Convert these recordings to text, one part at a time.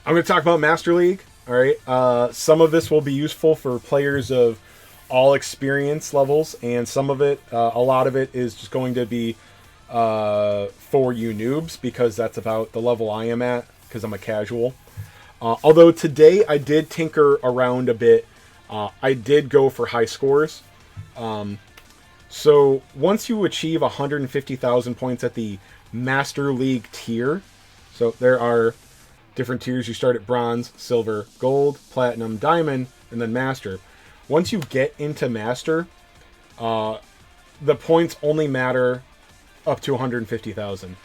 I'm going to talk about Master League. All right. Some of this will be useful for players of all experience levels, and some of it, a lot of it, is just going to be for you noobs, because that's about the level I am at, because I'm a casual. Although today I did tinker around a bit. I did go for high scores. So once you achieve 150,000 points at the Master League tier, so there are different tiers. You start at bronze, silver, gold, platinum, diamond, and then master. Once you get into master, the points only matter up to 150,000.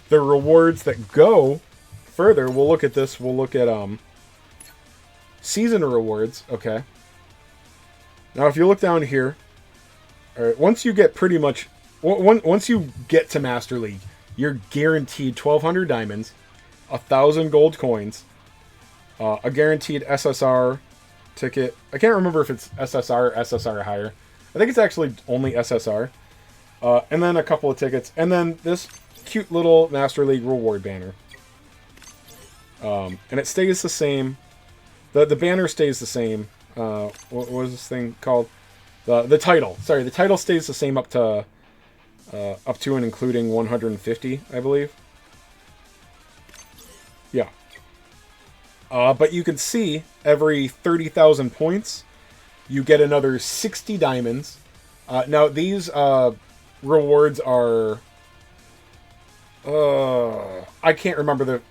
The rewards that go further, we'll look at this. We'll look at season rewards. Okay. Now, if you look down here, all right, once you get pretty much, once you get to Master League, you're guaranteed 1,200 diamonds, 1,000 gold coins, a guaranteed SSR ticket. I can't remember if it's SSR or SSR higher. I think it's actually only SSR. And then a couple of tickets. And then this cute little Master League reward banner. And it stays the same. The banner stays the same. What was this thing called? The title. Sorry, the title stays the same up to and including 150, I believe. Yeah. But you can see every 30,000 points, you get another 60 diamonds. Now, these rewards are... I can't remember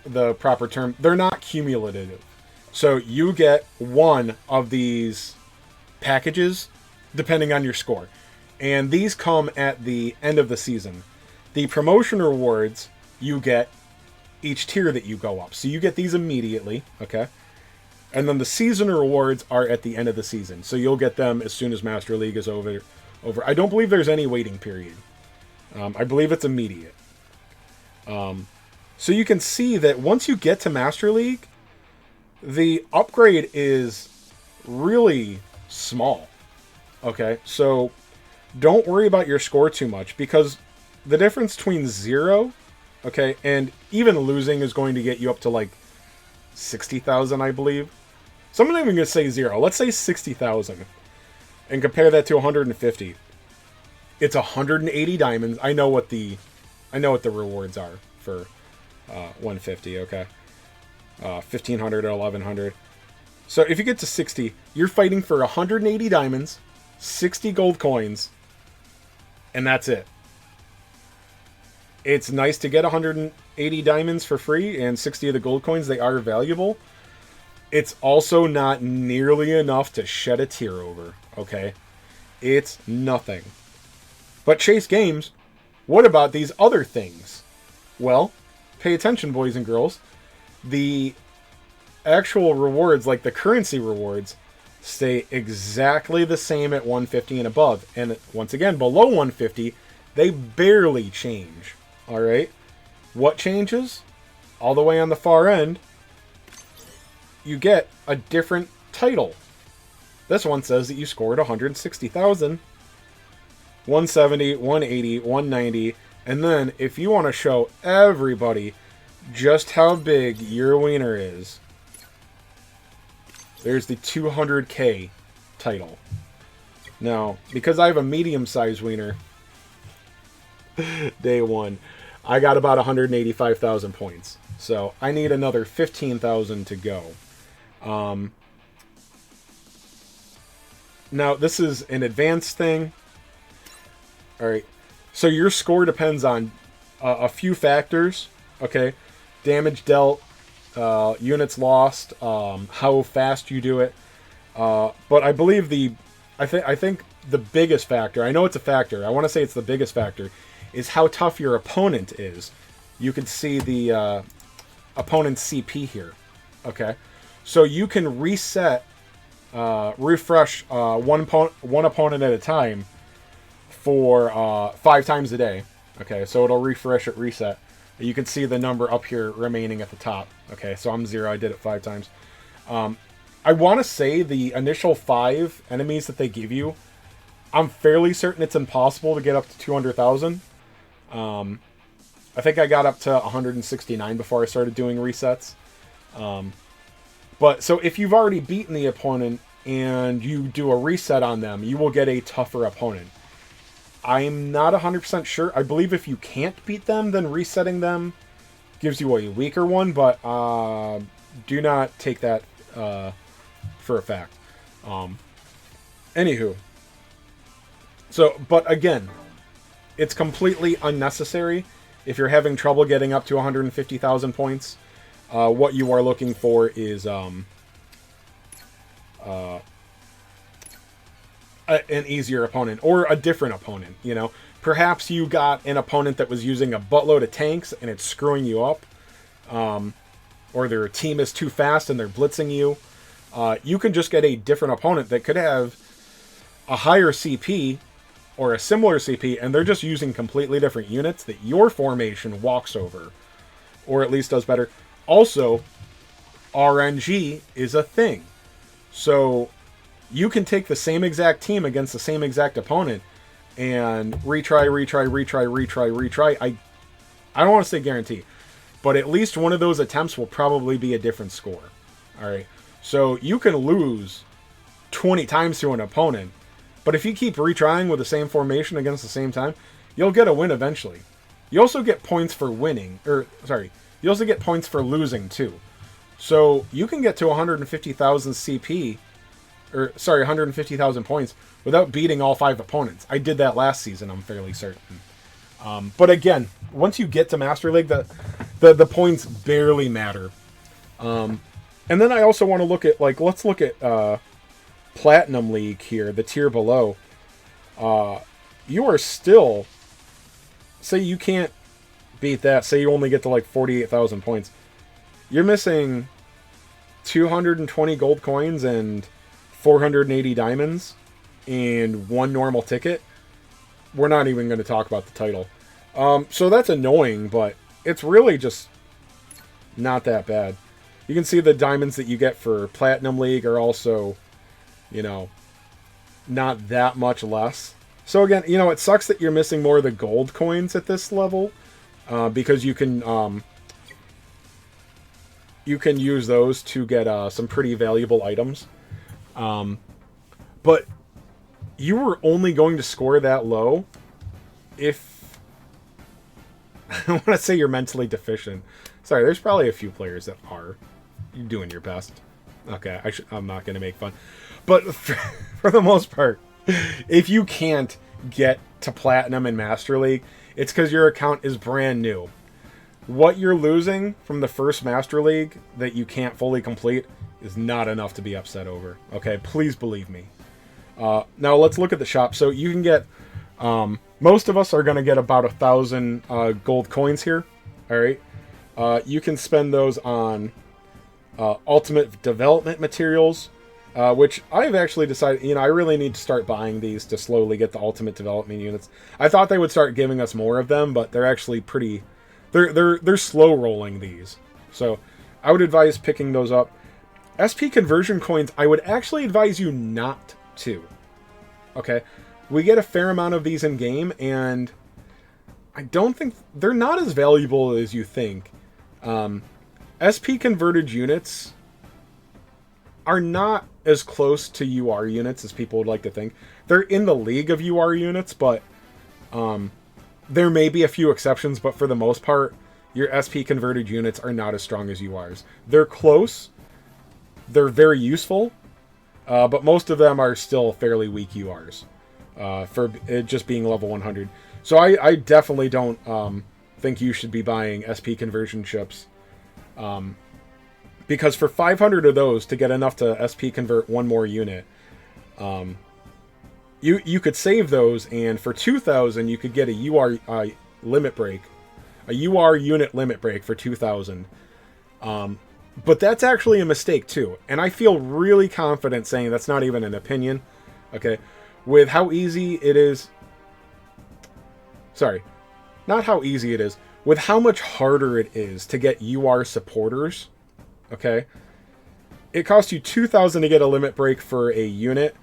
the proper term. They're not cumulative. So you get one of these packages depending on your score. And these come at the end of the season. The promotion rewards you get each tier that you go up. So you get these immediately, okay? And then the season rewards are at the end of the season. So you'll get them as soon as Master League is over. I don't believe there's any waiting period. I believe it's immediate. So you can see that once you get to Master League, the upgrade is really small. Okay, so don't worry about your score too much, because the difference between 0, okay, and even losing is going to get you up to like 60,000, I believe. So I'm not even going to say 0. Let's say 60,000 and compare that to 150. It's 180 diamonds. I know what the rewards are for 150, okay? 1,500 or 1,100. So if you get to 60, you're fighting for 180 diamonds, 60 gold coins, and that's it. It's nice to get 180 diamonds for free and 60 of the gold coins. They are valuable. It's also not nearly enough to shed a tear over, okay? It's nothing. But Chase Games, what about these other things? Well, pay attention, boys and girls. The actual rewards, like the currency rewards, stay exactly the same at 150 and above. And once again, below 150, they barely change. All right? What changes? All the way on the far end, you get a different title. This one says that you scored 160,000, 170, 180, 190, and then if you want to show everybody just how big your wiener is, there's the 200k title. Now, because I have a medium-sized wiener, day one, I got about 185,000 points. So I need another 15,000 to go. Now, this is an advanced thing. Alright, so your score depends on a few factors, okay? Damage dealt, units lost, how fast you do it. But I believe I think the biggest factor, I know it's a factor, I want to say it's the biggest factor, is how tough your opponent is. You can see the opponent's CP here, okay? So you can reset, refresh one opponent at a time for 5 times a day. Okay, so it'll refresh at reset. You can see the number up here remaining at the top. Okay, so I'm 0. I did it 5 times. I want to say the initial 5 enemies that they give you, I'm fairly certain it's impossible to get up to 200,000. I think I got up to 169 before I started doing resets. But so if you've already beaten the opponent and you do a reset on them, you will get a tougher opponent. I'm not 100% sure. I believe if you can't beat them, then resetting them gives you a weaker one, but do not take that for a fact. Anywho. So, but again, it's completely unnecessary. If you're having trouble getting up to 150,000 points, what you are looking for is an easier opponent or a different opponent. You know, perhaps you got an opponent that was using a buttload of tanks and it's screwing you up, or their team is too fast and they're blitzing you. You can just get a different opponent that could have a higher CP or a similar CP, and they're just using completely different units that your formation walks over, or at least does better. Also, RNG is a thing. So you can take the same exact team against the same exact opponent and retry. I don't want to say guarantee, but at least one of those attempts will probably be a different score. All right. So you can lose 20 times to an opponent, but if you keep retrying with the same formation against the same time, you'll get a win eventually. You also get points for winning, you also get points for losing too. So you can get to 150,000 CP, 150,000 points without beating all 5 opponents. I did that last season, I'm fairly certain. But again, once you get to Master League, the points barely matter. And then I also want to look at, let's look at Platinum League here, the tier below. You are still, say you can't beat that, say you only get to 48,000 points. You're missing 220 gold coins and 480 diamonds and 1 normal ticket. We're not even going to talk about the title. So that's annoying, but it's really just not that bad. You can see the diamonds that you get for Platinum League are also, not that much less. So again, it sucks that you're missing more of the gold coins at this level, because you can use those to get some pretty valuable items. But you were only going to score that low if I want to say you're mentally deficient. Sorry, there's probably a few players that are. You're doing your best. Okay, I'm not going to make fun. But for the most part, if you can't get to Platinum in Master League, it's because your account is brand new. What you're losing from the first Master League that you can't fully complete is not enough to be upset over. Okay, please believe me. Now let's look at the shop. So you can get, most of us are going to get about 1,000 gold coins here. All right. You can spend those on ultimate development materials, which I've actually decided, I really need to start buying these to slowly get the ultimate development units. I thought they would start giving us more of them, but they're actually pretty, they're slow rolling these. So I would advise picking those up. SP conversion coins, I would actually advise you not to. Okay. We get a fair amount of these in game, and I don't think they're not as valuable as you think. SP converted units are not as close to UR units as people would like to think. They're in the league of UR units, but there may be a few exceptions, but for the most part, your SP converted units are not as strong as URs. They're close. They're very useful, but most of them are still fairly weak URs for it just being level 100. So I definitely don't think you should be buying SP conversion chips. Because for 500 of those to get enough to SP convert one more unit, you could save those, and for 2,000 you could get a UR limit break, a UR unit limit break for 2,000. But that's actually a mistake too, and I feel really confident saying that's not even an opinion. Okay, with how easy it is. Sorry, not how easy it is. With how much harder it is to get UR supporters, okay? It costs you 2,000 to get a limit break for a unit,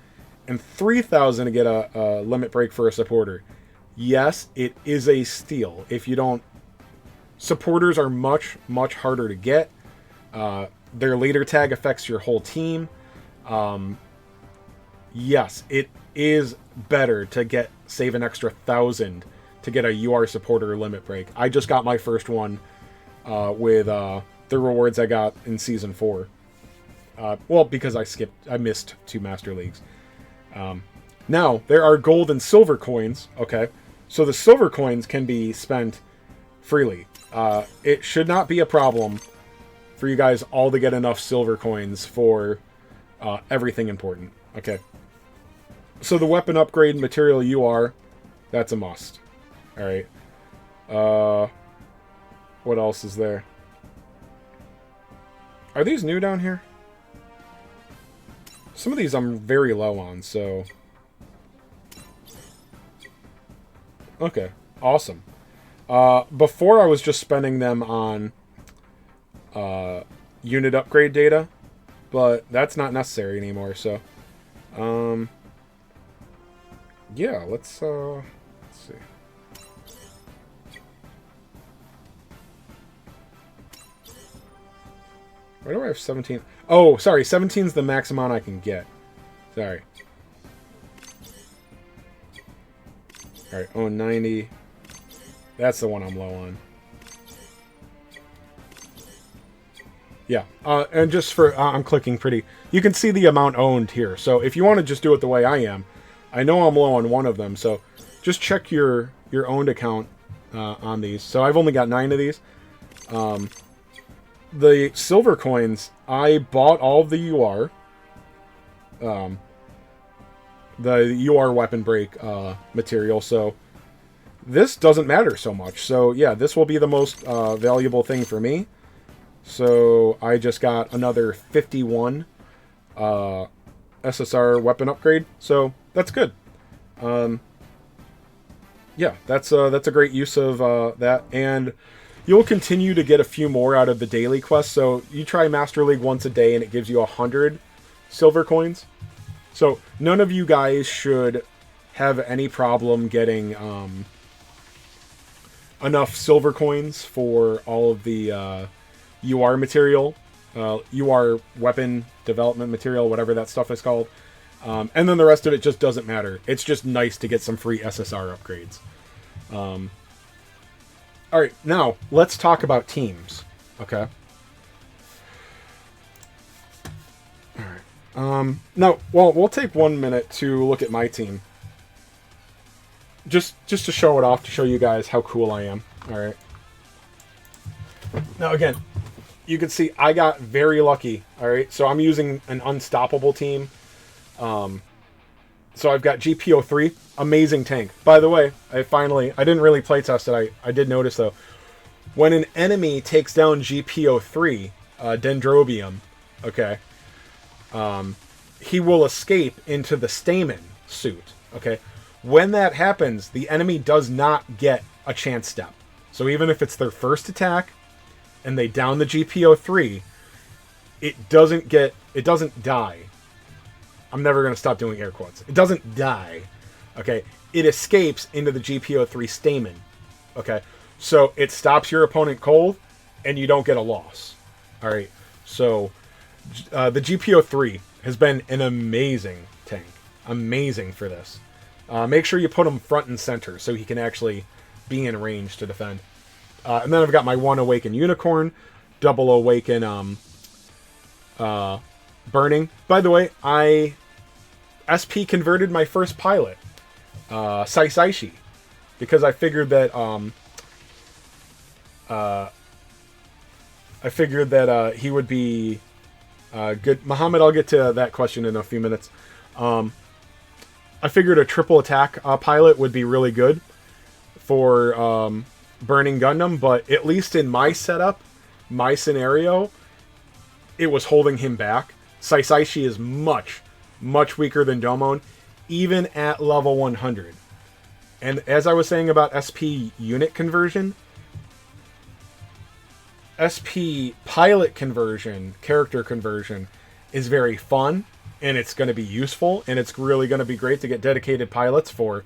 and 3,000 to get a limit break for a supporter. Yes, it is a steal. If you don't... Supporters are much, much harder to get. Their leader tag affects your whole team. Yes, it is better to save an extra 1,000 to get a UR supporter limit break. I just got my first one with the rewards I got in Season 4. Well, because I missed 2 Master Leagues. Now, there are gold and silver coins, okay? So the silver coins can be spent freely. It should not be a problem for you guys all to get enough silver coins for everything important, okay? So the weapon upgrade material UR, that's a must. Alright. What else is there? Are these new down here? Some of these I'm very low on, so... Okay, awesome. Before I was just spending them on unit upgrade data, but that's not necessary anymore, so... yeah, let's see. Why do I have 17? Oh, sorry, 17 is the max amount I can get. Sorry. Alright, oh, 90. That's the one I'm low on. Yeah, and just for... I'm clicking pretty... You can see the amount owned here. So if you want to just do it the way I am, I know I'm low on one of them, so just check your owned account on these. So I've only got 9 of these. The silver coins, I bought all of the UR. The UR weapon break material, so this doesn't matter so much. So yeah, this will be the most valuable thing for me. So I just got another 51 SSR weapon upgrade, so that's good. Yeah, that's a great use of that, and you'll continue to get a few more out of the daily quest. So you try Master League once a day, and it gives you 100 silver coins. So none of you guys should have any problem getting enough silver coins for all of the UR material, UR weapon development material, whatever that stuff is called. And then the rest of it just doesn't matter. It's just nice to get some free SSR upgrades. Alright, now, let's talk about teams. Okay? Alright. Now, well, we'll take 1 minute to look at my team. Just to show it off, to show you guys how cool I am. Alright. Now, again, you can see I got very lucky. Alright, so I'm using an unstoppable team. So I've got GPO3, amazing tank. By the way, I didn't really playtest it, I did notice though. When an enemy takes down GPO3, Dendrobium, okay, he will escape into the Stamen suit, okay? When that happens, the enemy does not get a chance step. So even if it's their first attack, and they down the GPO3, it doesn't die. I'm never going to stop doing air quotes. It doesn't die, okay? It escapes into the GPO3 Stamen, okay? So it stops your opponent cold, and you don't get a loss, all right? So the GPO3 has been an amazing tank. Amazing for this. Make sure you put him front and center so he can actually be in range to defend. And then I've got my 1 Awaken Unicorn, double Awaken Burning. By the way, I SP converted my first pilot, Saisaishi, because I figured that he would be good. Muhammad, I'll get to that question in a few minutes. I figured a triple attack pilot would be really good for burning Gundam, but at least in my setup, my scenario, it was holding him back. Saisaishi is much, much weaker than Domon, even at level 100. And as I was saying about SP unit conversion, SP pilot conversion, character conversion, is very fun, and it's going to be useful, and it's really going to be great to get dedicated pilots for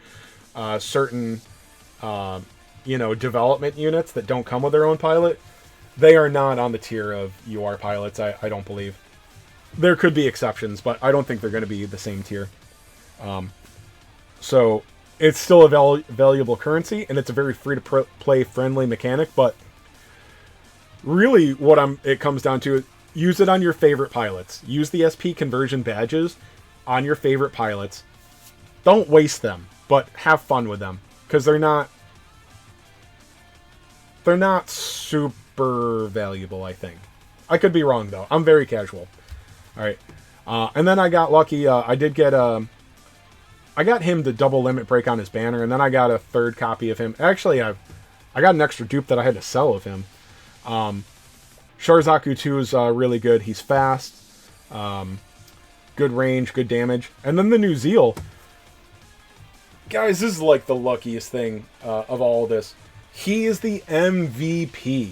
certain, development units that don't come with their own pilot. They are not on the tier of UR pilots, I don't believe. There could be exceptions, but I don't think they're going to be the same tier. So it's still a valuable currency, and it's a very free-to-play friendly mechanic, but really what it comes down to is use it on your favorite pilots. Use the SP conversion badges on your favorite pilots. Don't waste them, but have fun with them, because they're not super valuable, I think. I could be wrong, though. I'm very casual. All right. And then I got lucky. I got him to double limit break on his banner, and then I got a third copy of him. Actually, I got an extra dupe that I had to sell of him. Sharzaku 2 is really good. He's fast. Good range, good damage. And then the New Zeal. Guys, this is like the luckiest thing of all of this. He is the MVP.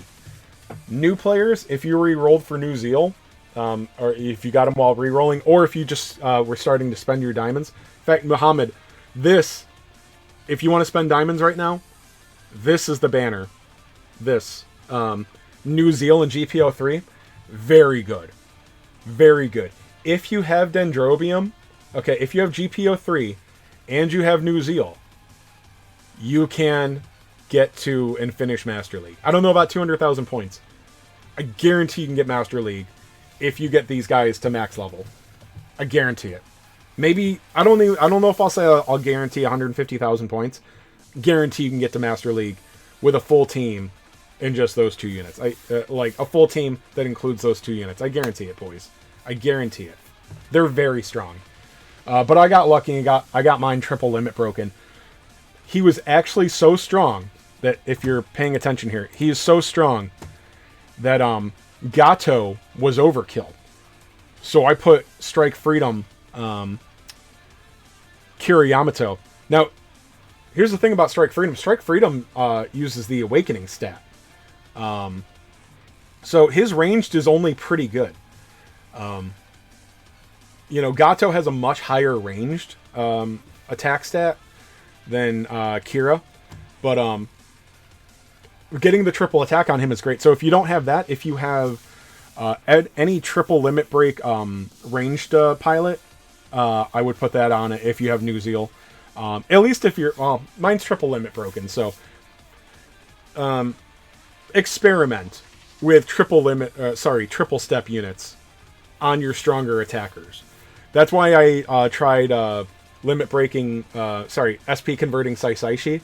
New players, if you re-rolled for New Zeal, or if you got him while re-rolling, or if you just were starting to spend your diamonds. In fact, Muhammad, if you want to spend diamonds right now, this is the banner. This. New Zeal and GPO3, very good. Very good. If you have Dendrobium, okay, if you have GPO3 and you have New Zeal, you can get to and finish Master League. I don't know about 200,000 points. I guarantee you can get Master League if you get these guys to max level. I guarantee it. Maybe, I don't know if I'll say I'll guarantee 150,000 points. Guarantee you can get to Master League with a full team in just those 2 units. Like a full team that includes those 2 units. I guarantee it, boys. I guarantee it. They're very strong. But I got lucky and I got mine triple limit broken. He was actually so strong that, if you're paying attention here, he is so strong that Gato was overkill. So I put Strike Freedom Kira Yamato. Now, here's the thing about Strike Freedom. Strike Freedom uses the Awakening stat. So his ranged is only pretty good. Gato has a much higher ranged attack stat than Kira. But getting the triple attack on him is great. So if you don't have that, if you have any triple limit break ranged pilot, I would put that on it if you have New Zeal. At least if you're... Well, mine's triple limit broken, so... experiment with triple step units on your stronger attackers. That's why I tried limit breaking... SP converting Saisaishi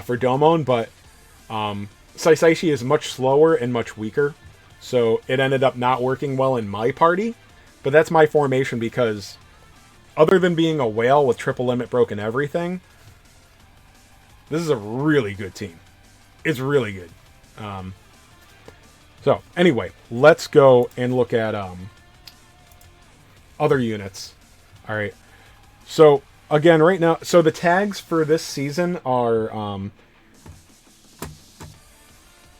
for Domon, but Saisaishi is much slower and much weaker, so it ended up not working well in my party. But that's my formation, because other than being a whale with triple limit broken everything, this is a really good team. It's really good. So anyway, let's go and look at other units. All right. So again, right now, so the tags for this season are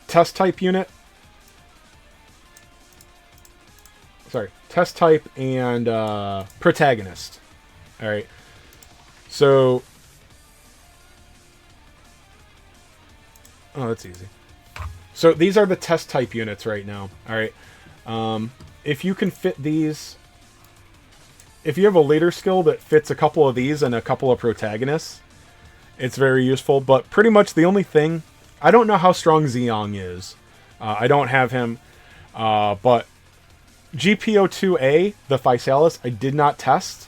test type unit. Sorry, test type and protagonist. All right. So, that's easy. So these are the test type units right now. All right. If you can fit these, if you have a leader skill that fits a couple of these and a couple of protagonists, it's very useful. But pretty much the only thing, I don't know how strong Zeong is. I don't have him. But GPO2A, the Physalis, I did not test.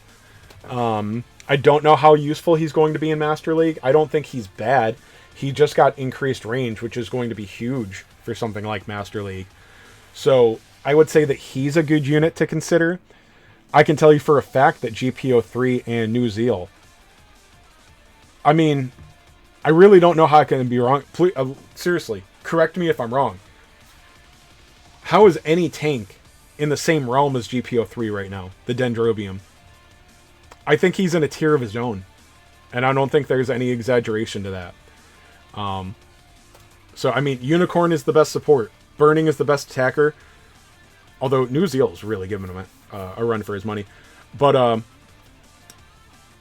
I don't know how useful he's going to be in Master League. I don't think he's bad. He just got increased range, which is going to be huge for something like Master League. So I would say that he's a good unit to consider. I can tell you for a fact that GPO3 and New Zeal, I mean, I really don't know how I can be wrong. Please, seriously, correct me if I'm wrong. How is any tank in the same realm as GPO3 right now, the Dendrobium? I think he's in a tier of his own, and I don't think there's any exaggeration to that. So, I mean, Unicorn is the best support. Burning is the best attacker. Although New Zeal is really giving him a run for his money. But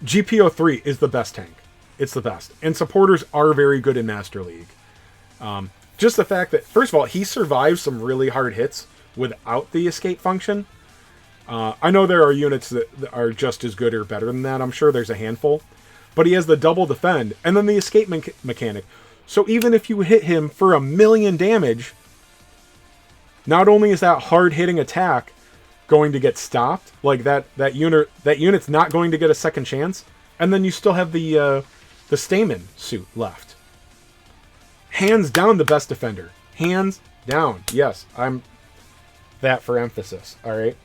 GPO3 is the best tank. It's the best. And supporters are very good in Master League. just the fact that, first of all, he survives some really hard hits without the escape function. I know there are units that are just as good or better than that. I'm sure there's a handful. But he has the double defend and then the escape mechanic. So even if you hit him for 1,000,000 damage, not only is that hard-hitting attack going to get stopped, like that unit's not going to get a second chance, and then you still have the Stamen suit left. Hands down the best defender. Hands down. Yes, I'm that for emphasis. All right.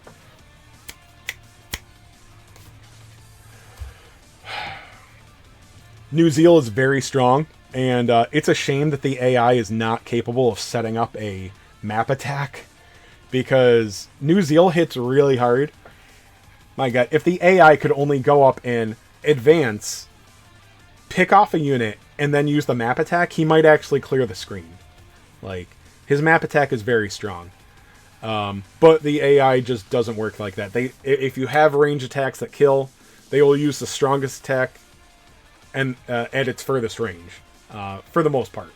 New Zeal is very strong, and it's a shame that the AI is not capable of setting up a map attack, because New Zeal hits really hard. My god, if the AI could only go up and advance, pick off a unit, and then use the map attack, he might actually clear the screen. Like, his map attack is very strong. But the AI just doesn't work like that. If you have range attacks that kill, they will use the strongest attack and at its furthest range, for the most part.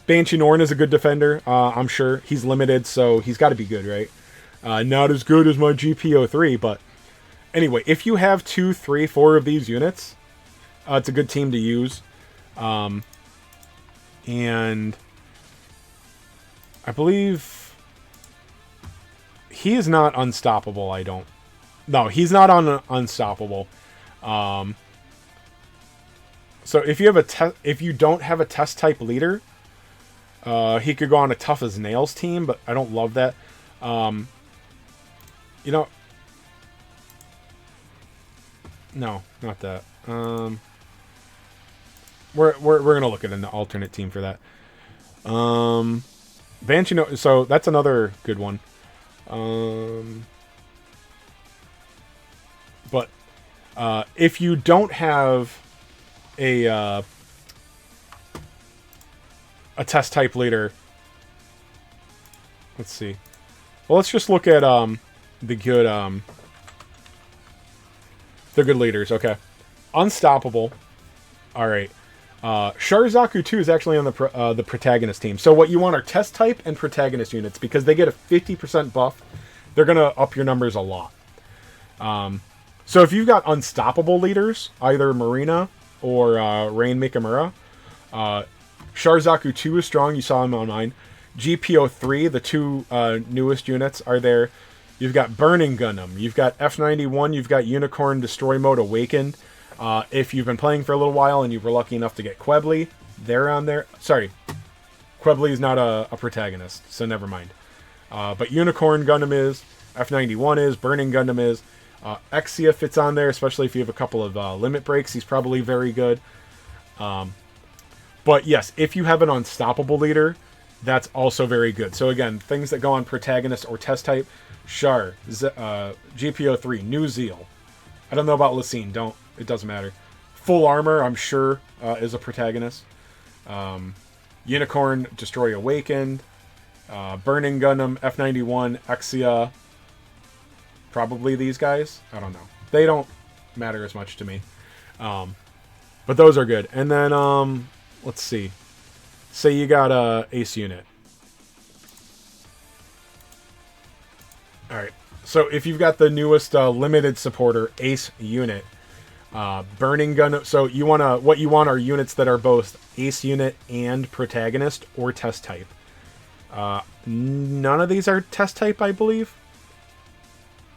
Banshee Norn is a good defender, I'm sure. He's limited, so he's got to be good, right? Not as good as my GPO3, but anyway, if you have 2, 3, 4 of these units, it's a good team to use. And I believe he is not unstoppable, No, he's not unstoppable. So if you have if you don't have a test type leader, he could go on a tough as nails team, but I don't love that. You know, no, not that. We're gonna look at an alternate team for that. Banshee, no, so that's another good one. But if you don't have a test type leader, let's see. Well, let's just look at the good leaders. Okay, unstoppable. All right. Sharzaku 2 is actually on the protagonist team. So what you want are test type and protagonist units, because they get a 50% buff. They're gonna up your numbers a lot. So if you've got unstoppable leaders, either Marina or Rain Mikamura, Sharzaku 2 is strong. You saw him on mine. GPO 3, the two newest units, are there. You've got Burning Gundam. You've got F91. You've got Unicorn Destroy Mode Awakened. If you've been playing for a little while and you were lucky enough to get Quebly, they're on there. Sorry, Quebly is not a protagonist, so never mind. But Unicorn Gundam is, F91 is, Burning Gundam is. Exia fits on there, especially if you have a couple of limit breaks. He's probably very good. But yes, if you have an unstoppable leader, that's also very good. So again, things that go on protagonist or test type: Char, GPO 3, New Zeal. I don't know about Lysine. It doesn't matter. Full Armor, I'm sure, is a protagonist. Unicorn Destroy Awakened, Burning Gundam, F91, Exia. Probably these guys. I don't know. They don't matter as much to me. But those are good. And then, let's see. Say you got a Ace unit. Alright. So if you've got the newest limited supporter Ace unit, Burning Gun. So what you want are units that are both Ace unit and protagonist or test type. None of these are test type, I believe.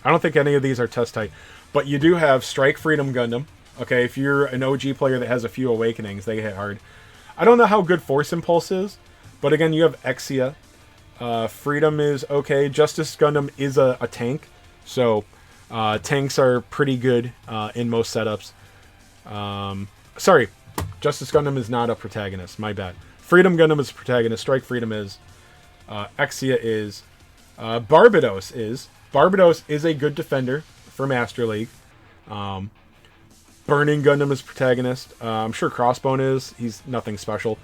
I don't think any of these are test type, but you do have Strike Freedom Gundam. Okay, if you're an OG player that has a few awakenings, they hit hard. I don't know how good Force Impulse is, but again, you have Exia. Freedom is okay. Justice Gundam is a tank, so tanks are pretty good in most setups. Sorry, Justice Gundam is not a protagonist. My bad. Freedom Gundam is a protagonist. Strike Freedom is. Exia is. Barbados is. Barbados is a good defender for Master League. Burning Gundam is protagonist. I'm sure Crossbone is. He's nothing special.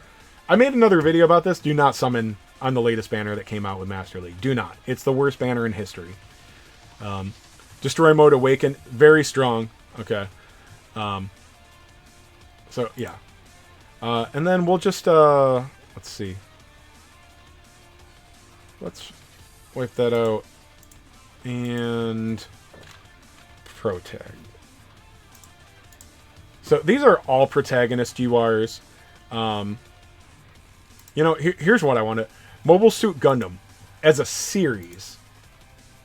I made another video about this. Do not summon on the latest banner that came out with Master League. Do not. It's the worst banner in history. Destroy Mode Awaken. Very strong. Okay. So, yeah. And then we'll just... Let's see. Let's wipe that out. And protag. So these are all protagonist URs. You know, here's what I want to... Mobile Suit Gundam as a series.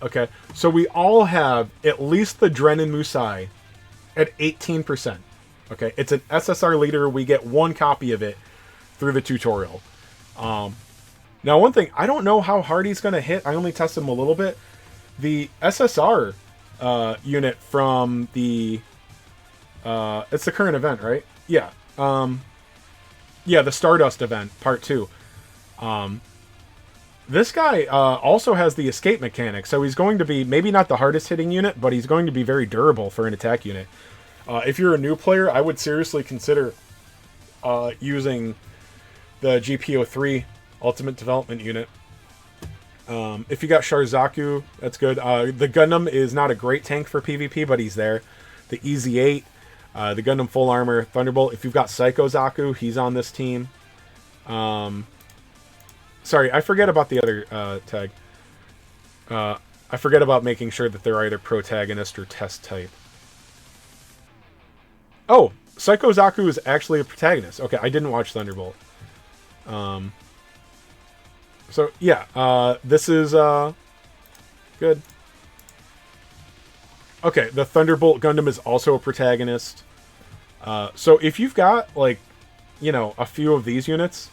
Okay, so we all have at least the Dren and Musai at 18%. Okay, it's an SSR leader. We get one copy of it through the tutorial. Now, one thing, I don't know how hard he's going to hit. I only tested him a little bit. The SSR unit from the... it's the current event, right? Yeah. Yeah, the Stardust event, part 2. This guy also has the escape mechanic, so he's going to be maybe not the hardest hitting unit, but he's going to be very durable for an attack unit. If you're a new player, I would seriously consider using the GPO3 Ultimate Development Unit. If you got Sharzaku, that's good. The Gundam is not a great tank for PvP, but he's there. The EZ8, the Gundam Full Armor Thunderbolt. If you've got Psycho Zaku, he's on this team. Sorry, I forget about the other tag. I forget about making sure that they're either protagonist or test type. Oh, Psycho Zaku is actually a protagonist. Okay, I didn't watch Thunderbolt. So, yeah, this is good. Okay, the Thunderbolt Gundam is also a protagonist. So if you've got, like, you know, a few of these units,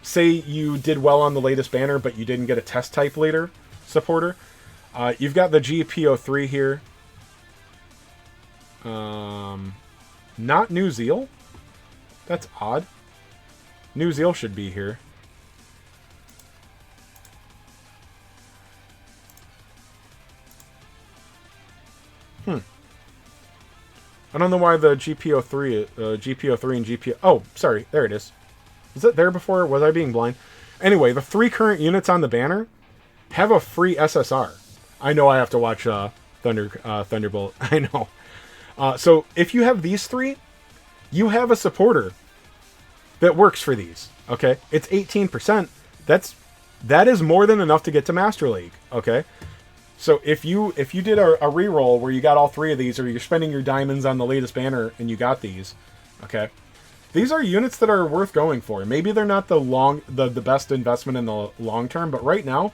say you did well on the latest banner, but you didn't get a test type leader supporter, you've got the GPO3 here. Not New Zeal? That's odd. New Zeal should be here. I don't know why the GPO3 and GPO... Oh, sorry. There it is. Was it there before? Was I being blind? Anyway, the 3 current units on the banner have a free SSR. I know I have to watch Thunderbolt. I know. So if you have these 3, you have a supporter that works for these. Okay? It's 18%. That is more than enough to get to Master League. Okay? So if you did a reroll where you got all 3 of these, or you're spending your diamonds on the latest banner and you got these, okay, these are units that are worth going for. Maybe they're not the best investment in the long term, but right now,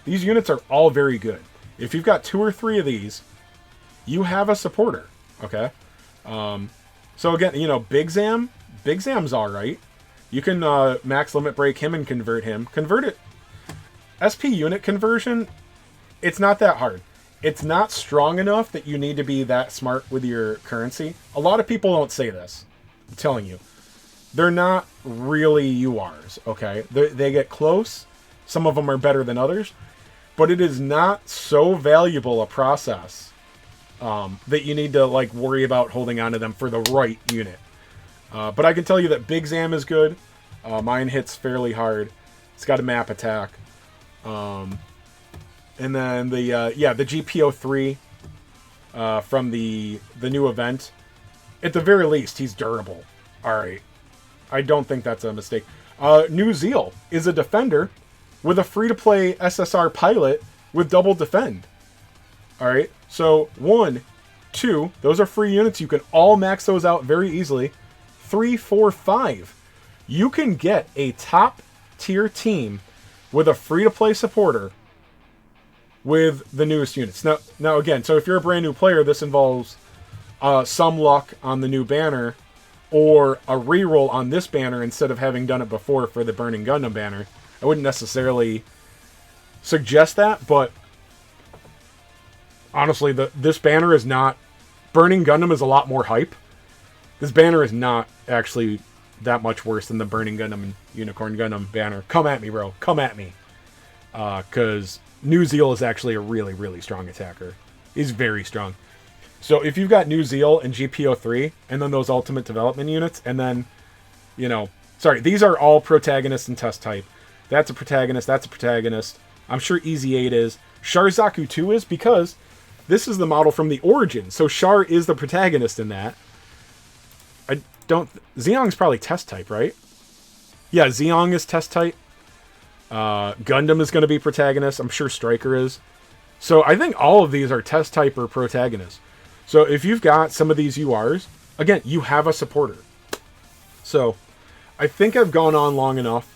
these units are all very good. If you've got 2 or 3 of these, you have a supporter. Okay, so again, you know, Big Zam's all right. You can max limit break him and convert him. Convert it. SP unit conversion. It's not that hard. It's not strong enough that you need to be that smart with your currency. A lot of people don't say this. I'm telling you. They're not really URs, okay? They get close. Some of them are better than others. But it is not so valuable a process that you need to, like, worry about holding on to them for the right unit. But I can tell you that Big Zam is good. Mine hits fairly hard. It's got a map attack. And then the GPO3 from the new event. At the very least, he's durable. Alright. I don't think that's a mistake. New Zeal is a defender with a free-to-play SSR pilot with double defend. Alright. So, 1, 2, those are free units. You can all max those out very easily. 3, 4, 5. You can get a top-tier team with a free-to-play supporter with the newest units. Now again, so if you're a brand new player, this involves some luck on the new banner, or a reroll on this banner instead of having done it before for the Burning Gundam banner. I wouldn't necessarily suggest that, but honestly, this banner is not... Burning Gundam is a lot more hype. This banner is not actually that much worse than the Burning Gundam and Unicorn Gundam banner. Come at me, bro. Come at me. Because New Zeal is actually a really, really strong attacker. He's very strong. So if you've got New Zeal and GPO3, and then those ultimate development units, and then, you know... Sorry, these are all protagonists and test type. That's a protagonist, that's a protagonist. I'm sure EZ8 is. Sharzaku 2 is, because this is the model from the Origin. So Shar is the protagonist in that. I don't... Xeon's probably test type, right? Yeah, Zeong is test type. Gundam is going to be protagonist. I'm sure Striker is. So I think all of these are test type or protagonist. So if you've got some of these URs, again, you have a supporter. So I think I've gone on long enough.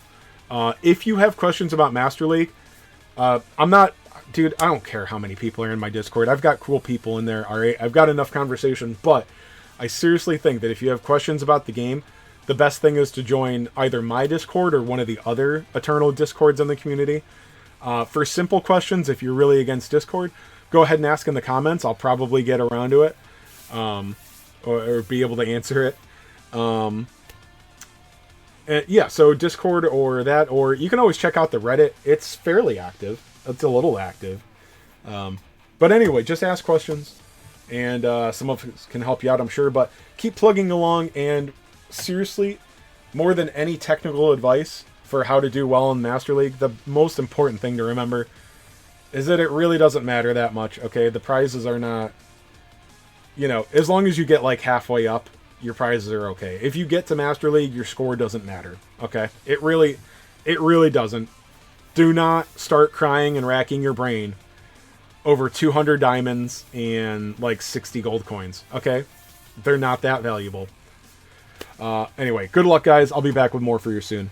If you have questions about Master League, I'm not, dude, I don't care how many people are in my Discord. I've got cool people in there, all right? I've got enough conversation, but I seriously think that if you have questions about the game, the best thing is to join either my Discord or one of the other Eternal Discords in the community. For simple questions, if you're really against Discord, go ahead and ask in the comments. I'll probably get around to it, or be able to answer it. Yeah, so Discord or that, or you can always check out the Reddit. It's fairly active. It's a little active. But anyway, just ask questions, and some of us can help you out, I'm sure. But keep plugging along, and seriously, more than any technical advice for how to do well in Master League, the most important thing to remember is that it really doesn't matter that much, okay? The prizes are not, you know, as long as you get like halfway up, your prizes are okay. If you get to Master League, your score doesn't matter, okay? It really doesn't. Do not start crying and racking your brain over 200 diamonds and like 60 gold coins, okay? They're not that valuable. Anyway, good luck, guys. I'll be back with more for you soon.